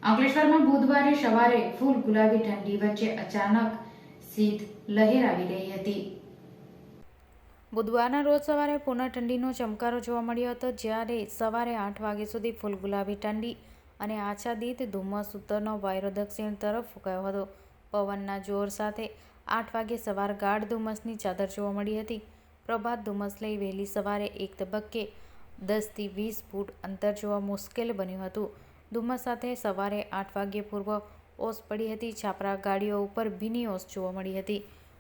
અંકલેશ્વરમાં બુધવારે સવારે ફૂલ ગુલાબી ઠંડી વચ્ચે અચાનક શીત લહેર આવી રહી હતી। બુધવારના રોજ સવારે પૂર્ણ ઠંડીનો ચમકારો જોવા મળ્યો હતો, જ્યારે સવારે 8 વાગ્યા સુધી ફૂલ ગુલાબી ઠંડી અને આચ્છાદિત ધુમ્મસ ઉત્તરનો વાયરો દક્ષિણ તરફ ફૂંકાયો હતો। પવનના જોર સાથે 8 વાગ્યે સવાર ગાઢ ધુમ્મસની ચાદર જોવા મળી હતી। પ્રભાત ધુમ્મસ લઈ વહેલી સવારે એક તબક્કે 10 થી 20 ફૂટ અંતર જોવા મુશ્કેલ બન્યું હતું। ધુમ્મસ સાથે સવારે 8 વાગ્યે પૂર્વ ઓસ પડી હતી। છાપરા ગાડીઓ ઉપર ભીની ઓસ જોવા મળી હતી।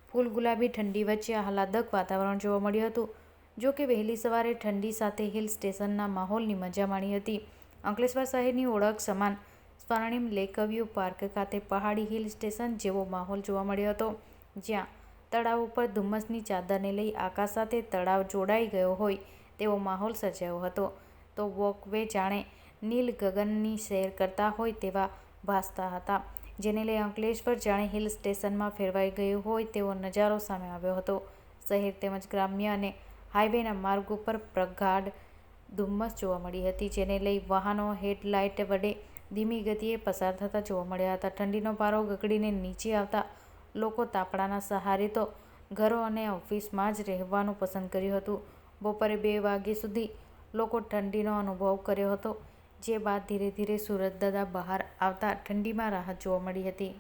ફૂલ ગુલાબી ઠંડી વચ્ચે આહલાદક વાતાવરણ જોવા મળ્યું હતું। જો કે વહેલી સવારે ઠંડી સાથે હિલ સ્ટેશનના માહોલની મજા માણી હતી। અંકલેશ્વર શહેરની ઓળખ સમાન સ્વર્ણિમ લેકવ્યૂ પાર્ક ખાતે પહાડી હિલ સ્ટેશન જેવો માહોલ જોવા મળ્યો હતો, જ્યાં તળાવ ઉપર ધુમ્મસની ચાદરને લઈ આકાશ સાથે તળાવ જોડાઈ ગયો હોય તેવો માહોલ સર્જાયો હતો, તો વોકવે જાણે નીલ ગગનની સૈર કરતા હોય તેવા ભાસતા હતા, જેને લઈ અંકલેશ્વર જાણે હિલ સ્ટેશનમાં ફેરવાઈ ગયું હોય તેવો નજારો સામે આવ્યો હતો। શહેર તેમજ ગ્રામ્ય અને હાઈવેના માર્ગ ઉપર પ્રગાઢ ધુમ્મસ જોવા મળી હતી, જેને લઈ વાહનો હેડલાઇટ વડે ધીમી ગતિએ પસાર થતા જોવા મળ્યા હતા। ઠંડીનો પારો ગગડીને નીચે આવતા લોકો તાપણાના સહારે તો ઘરો અને ઓફિસમાં જ રહેવાનું પસંદ કર્યું હતું। બપોરે 2 વાગ્યા સુધી લોકો ઠંડીનો અનુભવ કર્યો હતો, જે બાદ ધીરે ધીરે સૂરજદાદા બહાર આવતા ઠંડીમાં રાહત જોવા મળી હતી।